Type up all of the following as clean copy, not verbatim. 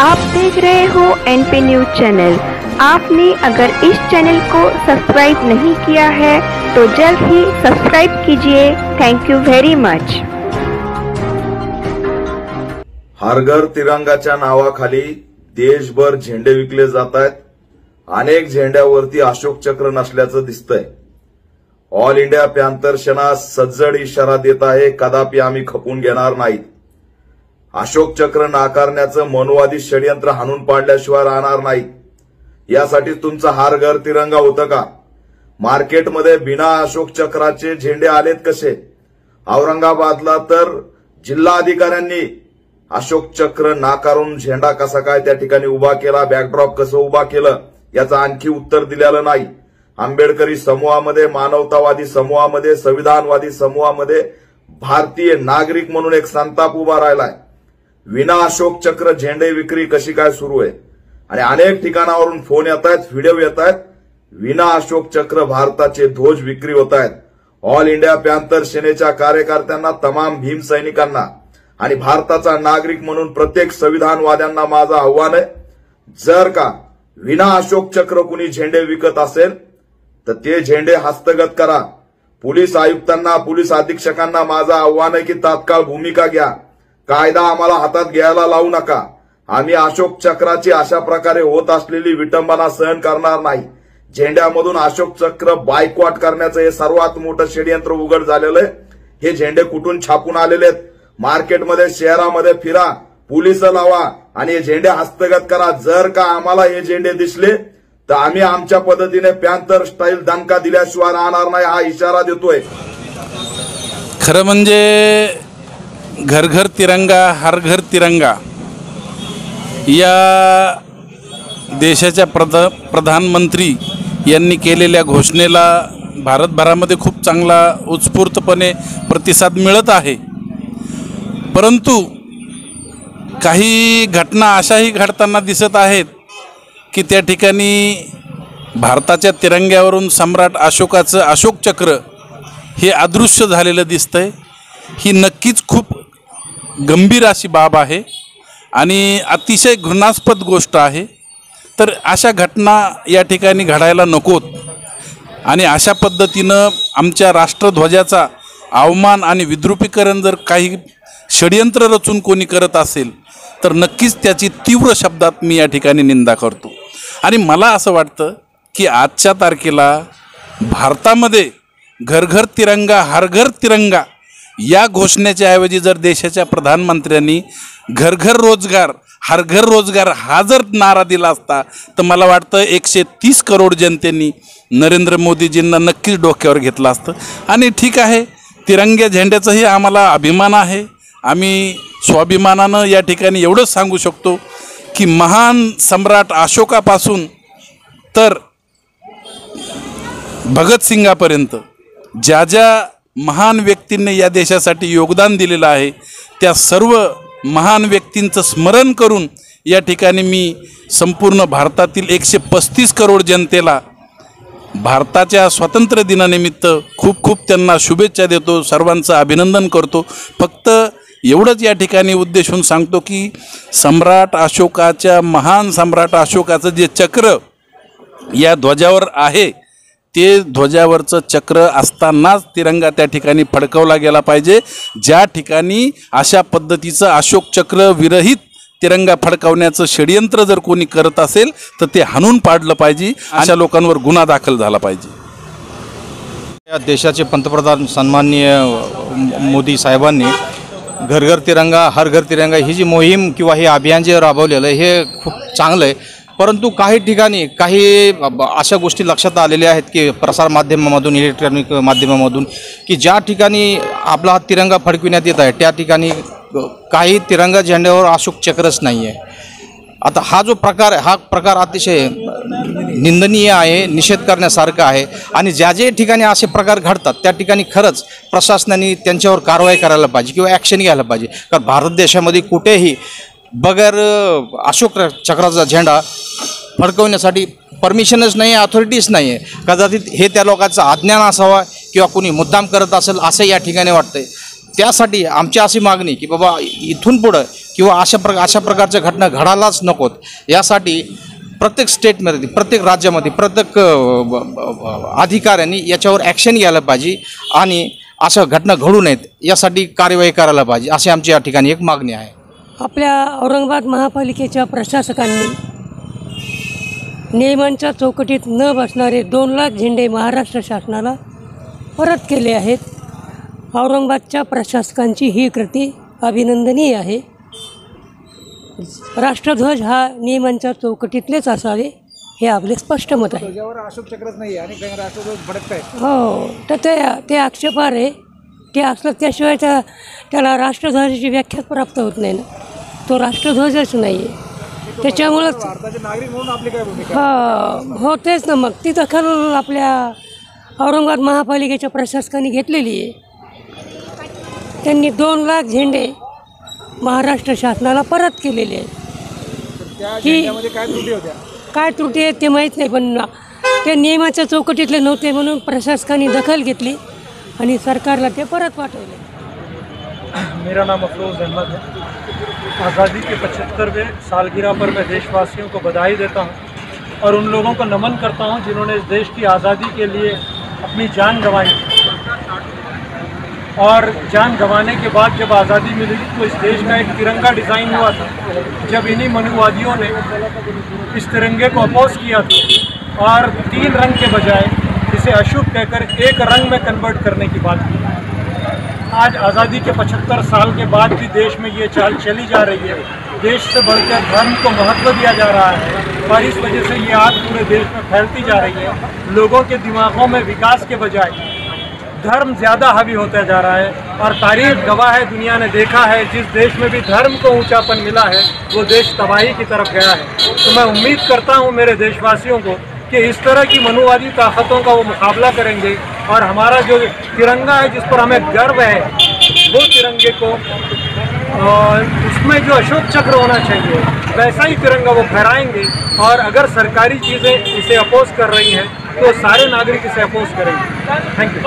आप देख रहे हो एनपी न्यूज चैनल। आपने अगर इस चैनल को सब्सक्राइब नहीं किया है तो जल्द ही सब्सक्राइब कीजिए। Thank you very much. हर घर तिरंगाच्या नावाखाली देशभर झेंडे विकले जात आहेत। अनेक झेंड्यावरती अशोक चक्र नसल्याचं दिसतंय। ऑल इंडिया पॅन्थर सेना सज्जड इशारा देत आहे, कदापि आम्ही खपून घेणार नाहीत। अशोक चक्र नाकारण्याचं मनोवादी षडयंत्र हाणून पाडल्याशिवाय राहणार नाही। यासाठी तुमचा हर घर तिरंगा होतं का? मार्केटमध्ये बिना अशोक चक्राचे झेंडे आलेत कसे? औरंगाबादला तर जिल्हा अधिकाऱ्यांनी अशोक चक्र नाकारून झेंडा कसा काय त्या ठिकाणी उभा केला, बॅकड्रॉप कसं उभा केलं याचं आणखी उत्तर दिलेलं नाही। आंबेडकरी समूहामध्ये, मानवतावादी समूहामध्ये, संविधानवादी समूहामध्ये भारतीय नागरिक म्हणून एक संताप उभा राहिलाय। विना अशोक चक्र झेंडे विक्री कशी काय सुरू आहे? आणि अनेक ठिकाणावरून फोन येत आहेत, व्हिडिओ येत आहेत, विना अशोक चक्र भारताचे ध्वज विक्री होत आहेत। ऑल इंडिया पॅन्थर सेनेच्या कार्यकर्त्यांना, तमाम भीम सैनिकांना आणि भारताचा नागरिक म्हणून प्रत्येक संविधानवाद्यांना माझं आव्हान आहे, जर का विना अशोक चक्र कुणी झेंडे विकत असेल तर ते झेंडे हस्तगत करा। पोलीस आयुक्तांना, पोलीस अधीक्षकांना माझं आव्हान आहे की तात्काळ भूमिका घ्या। कायदा आम्हाला हातात घ्यायला लावू नका। आम्ही अशोक चक्राची अशा प्रकारे होत असलेली विटंबना सहन करणार नाही। झेंड्यामधून अशोक चक्र बायकॉट करण्याचं हे सर्वात मोठं षडयंत्र उघड झालेलं आहे। हे झेंडे कुठून छापून आलेले आहेत? मार्केटमध्ये, शहरामध्ये फिरा, पोलिस लावा आणि हे झेंडे हस्तगत करा। जर का आम्हाला हे झेंडे दिसले तर आम्ही आमच्या पद्धतीने पॅन्थर स्टाईल दणका दिल्याशिवाय राहणार नाही, हा इशारा देतोय। खरं म्हणजे घर घर तिरंगा, हर घर तिरंगा या देशाच्या प्रधानमंत्री यांनी केलेल्या घोषणेला भारतभरामध्ये खूप चांगला उत्स्फूर्तपणे प्रतिसाद मिळत आहे। परंतु काही घटना अशाही घडताना दिसत आहेत की त्या ठिकाणी भारताच्या तिरंग्यावरून सम्राट अशोकाचं अशोक चक्र हे अदृश्य झालेलं दिसतंय। ही नक्कीच खूप गंभीर अशी बाब आहे आणि अतिशय घृणास्पद गोष्ट आहे। तर अशा घटना या ठिकाणी घडायला नकोत आणि अशा पद्धतीनं आमच्या राष्ट्रध्वजाचा अवमान आणि विद्रूपीकरण जर काही षडयंत्र रचून कोणी करत असेल तर नक्कीच त्याची तीव्र शब्दात मी या ठिकाणी निंदा करतो। आणि मला असं वाटतं की आजच्या तारखेला भारतामध्ये घर घर तिरंगा, हर घर तिरंगा या घोषणेच्या ऐवजी जर देशाच्या प्रधानमंत्र्यांनी घर घर रोजगार, हर घर रोजगार हा जर नारा दिला असता तर मला वाटतं 130 करोड जनतेने नरेंद्र मोदीजींना नक्कीच डोक्यावर घेतलं असतं। आणि ठीक आहे, तिरंग्या झेंड्याचाही आम्हाला अभिमान आहे। आम्ही स्वाभिमानानं या ठिकाणी एवढंच सांगू शकतो की महान सम्राट अशोकापासून तर भगतसिंगापर्यंत ज्या ज्या महान व्यक्तींनी या देशासाठी योगदान दिलेलं आहे त्या सर्व महान व्यक्तींचं स्मरण करून या ठिकाणी मी संपूर्ण भारतातील 135 करोड जनतेला भारताच्या स्वातंत्र्य दिनानिमित्त खूप खूप त्यांना शुभेच्छा देतो, सर्वांचं अभिनंदन करतो। फक्त एवढंच या ठिकाणी उद्देशून सांगतो की सम्राट अशोकाच्या, महान सम्राट अशोकाचं जे चक्र या ध्वजावर आहे ते ध्वजावरचं चक्र असतानाच तिरंगा त्या ठिकाणी फडकवला गेला पाहिजे। ज्या ठिकाणी अशा पद्धतीचं अशोक चक्र विरहित तिरंगा फडकवण्याचं षडयंत्र जर कोणी करत असेल तर ते हाणून पाडलं पाहिजे। अशा लोकांवर गुन्हा दाखल झाला पाहिजे। या देशाचे पंतप्रधान सन्माननीय मोदी साहेबांनी घर घर तिरंगा, हर घर तिरंगा ही जी मोहीम किंवा हे अभियान जे राबवलेलं आहे हे खूप चांगलं आहे। परंतु काही ठिकाणी काही अशा गोष्टी लक्षात आलेल्या आहेत की प्रसारमाध्यमामधून, इलेक्ट्रॉनिक माध्यमामधून की ज्या ठिकाणी आपला हा तिरंगा फडकविण्यात येत आहे त्या ठिकाणी काही तिरंगा झेंड्यावर अशोक चक्रच नाही आहे। आता हा जो प्रकार आहे हा प्रकार अतिशय निंदनीय आहे, निषेध करण्यासारखा आहे। आणि ज्या ज्या ठिकाणी असे प्रकार घडतात त्या ठिकाणी खरंच प्रशासनाने त्यांच्यावर कारवाई करायला पाहिजे किंवा ॲक्शन घ्यायला पाहिजे। कारण भारत देशामध्ये कुठेही बगैर अशोक चक्राचा झेंडा फडकवण्यासाठी परमिशनच नाही आहे, अथॉरिटीज नाही आहे। कदाचित हे त्या लोकांचं अज्ञान असावा किंवा कोणी मुद्दाम करत असेल असं या ठिकाणी वाटतंय। त्यासाठी आमची अशी मागणी की बाबा इथून पुढं किंवा अशा प्रकारच्या घटना घडायलाच नकोत, यासाठी प्रत्येक स्टेटमध्ये, प्रत्येक राज्यामध्ये, प्रत्येक अधिकाऱ्यांनी याच्यावर ॲक्शन घ्यायला पाहिजे आणि अशा घटना घडू नयेत यासाठी कार्यवाही करायला पाहिजे, अशी आमची या ठिकाणी एक मागणी आहे. आपल्या औरंगाबाद महापालिकेच्या प्रशासकांनी नियमांच्या चौकटीत न बसणारे 2 लाख झेंडे महाराष्ट्र शासनाला परत केले आहेत. औरंगाबादच्या प्रशासकांची ही कृती अभिनंदनीय आहे. राष्ट्रध्वज हा नियमांच्या चौकटीतलेच असावे हे आपले स्पष्ट मत आहे. अशोक चक्रच नाही आणि काही राष्ट्रध्वज भडकत आहे. हो, तर ते आक्षेपार्ह आहे. ते असलं त्याशिवाय त्याला राष्ट्रध्वजाची व्याख्याच प्राप्त होत नाही ना. तो राष्ट्रध्वजच नाही आहे. त्याच्यामुळंच भारताचे नागरिक म्हणून आपली काय भूमिका? हां, हो तेच ना. मग ती दखल आपल्या औरंगाबाद महापालिकेच्या प्रशासकांनी घेतलेली आहे. त्यांनी 2 लाख झेंडे महाराष्ट्र शासनाला परत केलेले आहेत. ही काय त्रुटी होत्या? काय त्रुटी आहेत ते माहीत नाही, पण ते नियमाच्या चौकटीतले नव्हते म्हणून प्रशासकांनी दखल घेतली आणि सरकारला ते परत पाठवले. मेरा नाम अफरोज़ अहमद है. आज़ादी के 75वें सालगिरह पर मैं देशवासियों को बधाई देता हूं और उन लोगों को नमन करता हूं जिन्होंने इस देश की आज़ादी के लिए अपनी जान गंवाई. और जान गंवाने के बाद जब आज़ादी मिली तो इस देश का एक तिरंगा डिज़ाइन हुआ था. जब इन्हीं मनुवादियों ने इस तिरंगे को अपोज किया था और 3 रंग के बजाय इसे अशुभ कहकर एक रंग में कन्वर्ट करने की बात की. आज आज़ादी के 75 साल के बाद भी देश में ये चाल चली जा रही है. देश से बढ़कर धर्म को महत्व दिया जा रहा है और इस वजह से ये आग पूरे देश में फैलती जा रही है. लोगों के दिमागों में विकास के बजाय धर्म ज़्यादा हावी होता जा रहा है और तारीख गवाह है, दुनिया ने देखा है जिस देश में भी धर्म को ऊंचापन मिला है वो देश तबाही की तरफ गया है. तो मैं उम्मीद करता हूँ मेरे देशवासियों को कि इस तरह की मनुवादी ताकतों का वो मुकाबला करेंगे और हमारा जो तिरंगा है जिस पर हमें गर्व है वो तिरंगे को उसमें जो अशोक चक्र होना चाहिए वैसा ही तिरंगा वो फहराएंगे. और अगर सरकारी चीज़ें इसे अपोज कर रही हैं तो सारे नागरिक इसे अपोज करेंगे. Thank you.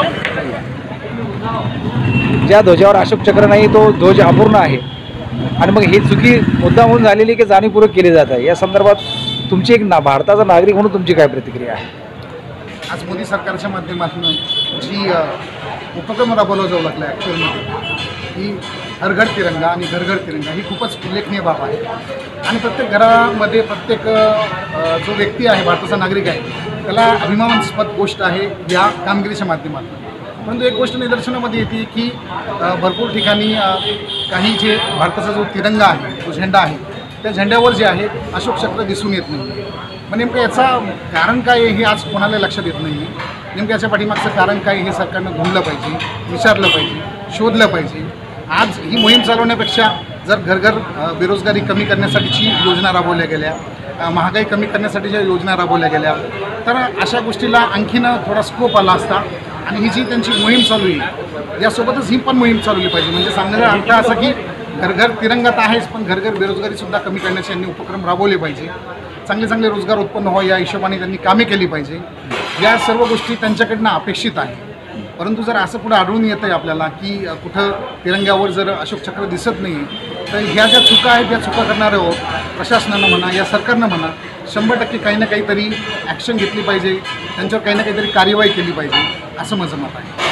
ज्या ध्वजावर अशोक चक्र नाही तो ध्वज अपूर्ण आहे आणि मग ही चुकी मुद्दा म्हणून झालेली की जाणीवपूर्वक केली जात आहे. या संदर्भात तुमची एक भारताचा नागरिक म्हणून तुमची काय प्रतिक्रिया आहे? आज मोदी सरकारच्या माध्यमातून जी उपक्रम राबवला जाऊ लागला आहे ॲक्च्युअलमध्ये ही हर घर तिरंगा आणि घर घर तिरंगा ही खूपच उल्लेखनीय बाब आहे. आणि प्रत्येक घरामध्ये प्रत्येक जो व्यक्ती आहे भारताचा नागरिक आहे त्याला अभिमानास्पद गोष्ट आहे या कामगिरीच्या माध्यमातून. परंतु एक गोष्ट निदर्शनामध्ये येते की भरपूर ठिकाणी काही जे भारताचा जो तिरंगा आहे जो झेंडा आहे त्या झेंड्यावर जे आहे अशोक चक्र दिसून येत नाही. मग नेमकं याचं कारण काय आहे हे आज कोणाला लक्षात येत नाही. नेमकं याच्या पाठीमागचं कारण काय हे सरकारनं घुमलं पाहिजे, विचारलं पाहिजे, शोधलं पाहिजे. आज ही मोहीम चालवण्यापेक्षा जर घर बेरोजगारी कमी करण्यासाठीची योजना राबवल्या गेल्या, महागाई कमी करण्यासाठीच्या योजना राबवल्या गेल्या तर अशा गोष्टीला आणखीन थोडा स्कोप आला असता. आणि ही जी त्यांची मोहीम चालू आहे यासोबतच ही पण मोहीम चालवली पाहिजे. म्हणजे सांगण्याचा अर्थ असा की घर तिरंगा तर आहेच पण घर बेरोजगारीसुद्धा कमी करण्याचे यांनी उपक्रम राबवले पाहिजे. चांगले रोजगार उत्पन्न व्हावे या हिशोबाने त्यांनी कामे केली पाहिजे. या सर्व गोष्टी त्यांच्याकडनं अपेक्षित आहे. परंतु जर असं पुढे आढळून येतं आहे आपल्याला की कुठं तिरंग्यावर जर अशोक चक्र दिसत नाही तर ह्या ज्या चुका आहेत त्या चुका करणारं प्रशासनानं म्हणा या सरकारनं म्हणा 100% काही ना काहीतरी ॲक्शन घेतली पाहिजे, त्यांच्यावर काही ना काहीतरी कार्यवाही केली पाहिजे असं माझं मत आहे.